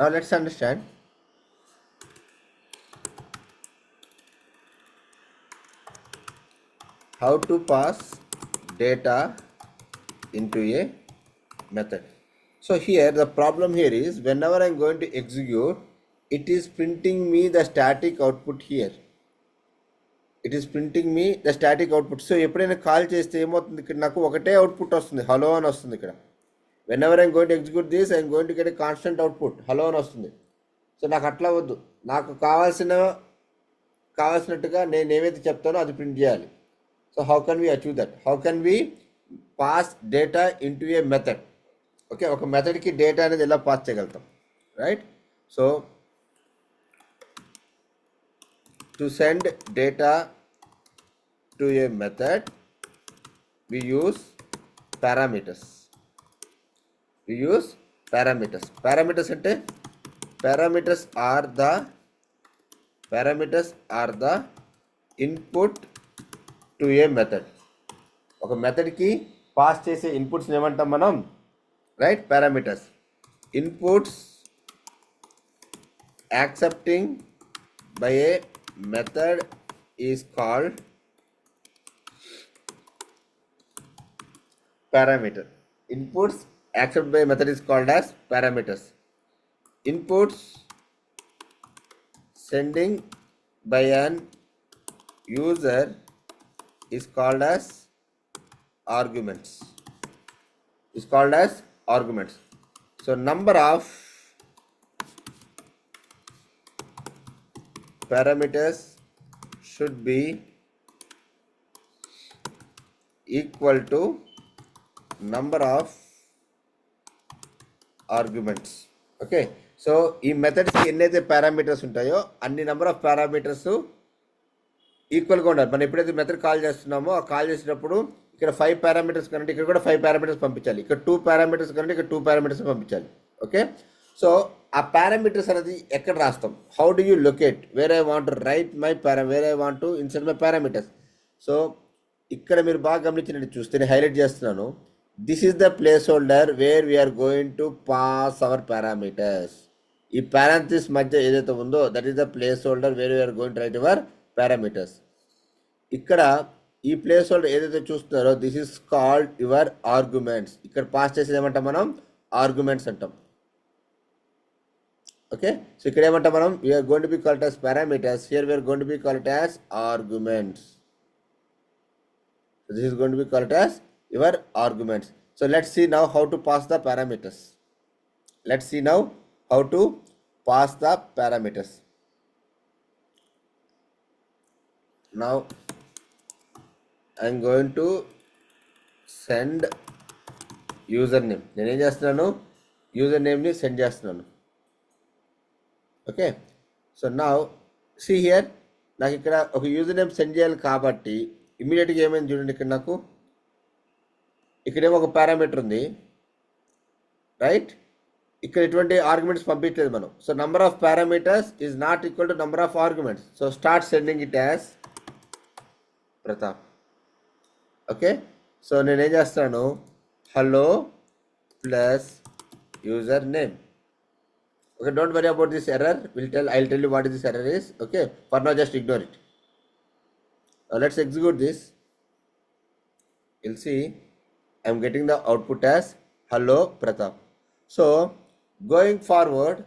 Now let's understand how to pass data into a method. So here the problem here is whenever I'm going to execute, it is printing me the static output here. It is printing me the static output. So ఎప్పుడైనా call చేస్తే ఏమవుతుంది, ఇక్కడ నాకు ఒకటే output వస్తుంది, hello అని వస్తుంది ఇక్కడ. whenever I'm going to execute this, I'm going to get a constant output, hello అని వస్తుంది. సో నాకు అట్లా వద్దు, నాకు కావాల్సినట్టుగా నేను ఏమైతే చెప్తానో అది ప్రింట్ చేయాలి. So how can we achieve that? How can we pass data into a method? Okay, ఒక మెథడ్కి డేటా అనేది ఎలా పాస్ చేయగలుగుతాం, right? So to send data to a method, we use parameters. Parameters అంటే parameters are the input to a method. ఒక మెథడ్కి pass చేసే inputs ఏమంటాం మనం, right? Parameters. Inputs accepting by a method is called parameter. Inputs accepted by a method is called as parameters. Inputs sending by an user is called as arguments. So number of parameters should be equal to number of arguments. Okay, so ఈ మెథడ్స్కి ఎన్నైతే parameters ఉంటాయో అన్ని number of parameters ఈక్వల్గా ఉండాలి. మనం ఎప్పుడైతే method call చేస్తున్నామో ఆ కాల్ చేసినప్పుడు ఇక్కడ 5 పారామీటర్స్ కంటే ఇక్కడ కూడా 5 పారామీటర్స్ పంపించాలి, ఇక్కడ 2 పారామీటర్స్ కంటే ఇక్కడ 2 పారామీటర్స్ పంపించాలి. ఓకే, సో ఆ పారామీటర్స్ అనేది ఎక్కడ రాస్తాం? How do you locate where I want to write my where I want to insert my parameters? So ఇక్కడ మీరు బాగా గమనించినట్టు చూస్తే నేను హైలైట్ చేస్తున్నాను, this is the place holder where we're going to pass our parameters. ఈ parenthesis మధ్య ఏదైతే ఉందో that is the place holder where we're going to write our parameters. ఇక్కడ ఈ ప్లేస్ హోల్డర్ ఏదైతే చూస్తున్నారో this is called your arguments. ఇక్కడ pass చేసేది ఏమంటాం మనం? ఆర్గ్యుమెంట్స్ అంటాం. ఓకే, సో ఇక్కడ ఏమంటాం మనం? We're going to be called as parameters, here we're going to be called as arguments. This is going to be called as your arguments. So let's see now how to pass the parameters. Now I am going to send username. నేను ఏం చేస్తున్నాను? User నేమ్ని send చేస్తున్నాను. Okay, so now see here, నాకు ఇక్కడ ఒక user name send చేయాలి కాబట్టి ఇమీడియట్గా ఏమైంది చూడండి, ఇక్కడ నాకు ఇక్కడేమో ఒక పారామీటర్ ఉంది, రైట్? ఇక్కడ ఎటువంటి ఆర్గ్యుమెంట్స్ పంపించలేదు మనం. So number of parameters is not equal to number of arguments. So start sending it as Pratap. Okay, so నేనేం చేస్తాను? Hello plus user name. Okay, don't worry about this error. I'll tell you what this error is. Okay, for now just ignore it. Now let's execute this. You'll see I'm getting the output as hello Pratap. So going forward,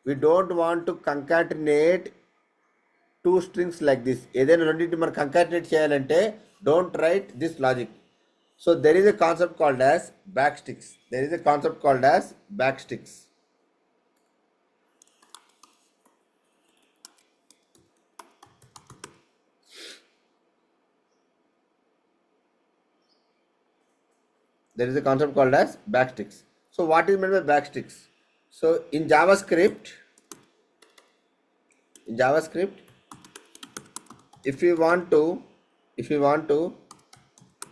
we don't want to concatenate 2 strings like this. ఏదైనా రెండింటిని మనం concatenate చేయాలంటే don't write this logic. So there is a concept called as backsticks. There is a concept called as backsticks. So what is meant by backsticks? So in JavaScript, if we want to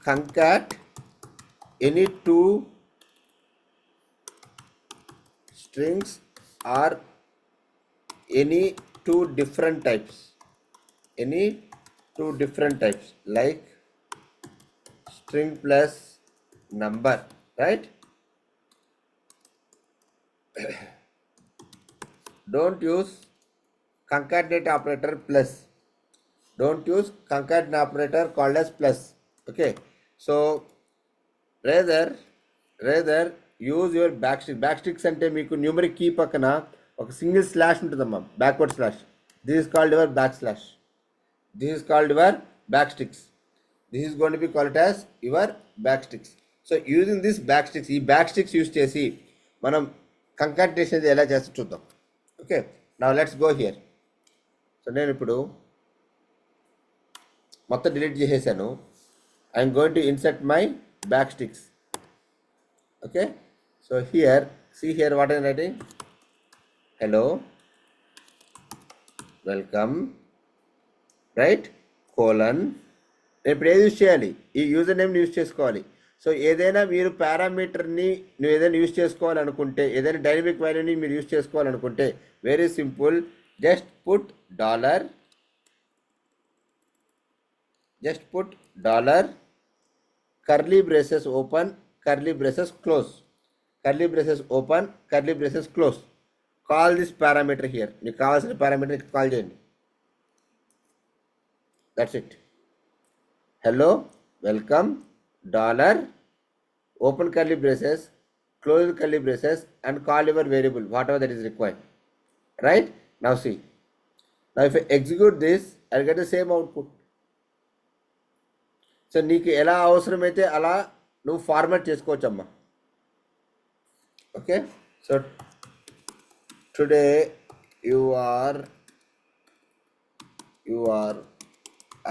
concat any 2 strings or any 2 different types like string plus number, right? don't use concatenate operator plus. Don't use concatenate operator called as plus. Okay, so rather use your backsticks. Backsticks అంటే మీకు numeric key పక్కన ఒక single slash ఉంటుందమ్మా, backward slash. This is called your back slash. This is called your backsticks. This is going to be called as your backsticks. So using this backsticks, ఈ backsticks use చేసి మనం concatenation ఎలా చేస్తే చూద్దాం. Okay, now let's go here. So నేను ఇప్పుడు మొత్తం delete చేసేసాను. I'm going to insert my backsticks. Okay, so here, see here what I'm writing. Hello, welcome, right, colon. నేను ఇప్పుడు ఏది యూజ్ చేయాలి, ఈ యూజర్ నేమ్ని యూజ్ చేసుకోవాలి. సో ఏదైనా మీరు పారామీటర్ని నువ్వు ఏదైనా యూజ్ చేసుకోవాలనుకుంటే, ఏదైనా డైనమిక్ వాల్యూని మీరు యూజ్ చేసుకోవాలనుకుంటే very simple, just put dollar curly braces open, curly braces close, curly braces open, curly braces close. Call this parameter here. You call this parameter, call it. That's it. Hello, welcome, dollar, open curly braces, close curly braces, and call your variable, whatever that is required. Right? Now see. Now if I execute this, I'll get the same output. So నీకు ఎలా అవసరమైతే అలా నువ్వు format చేసుకోవచ్చమ్మా. Okay, so today you are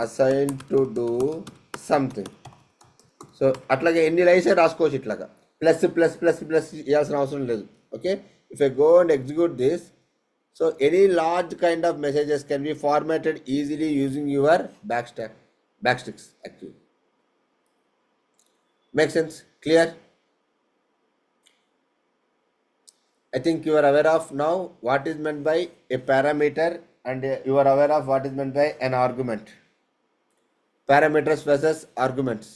assigned to do something. So అట్లాగే ఎన్ని lines రాసుకోవచ్చు, ఇట్లాగా ప్లస్ ప్లస్ ప్లస్ ప్లస్ ఇవ్వాల్సిన అవసరం లేదు. Okay, if I go and execute this, so any large kind of messages can be formatted easily using your backsticks actually. Make sense? Clear? I think you are aware of now what is meant by a parameter, and you are aware of what is meant by an argument. Parameters versus arguments.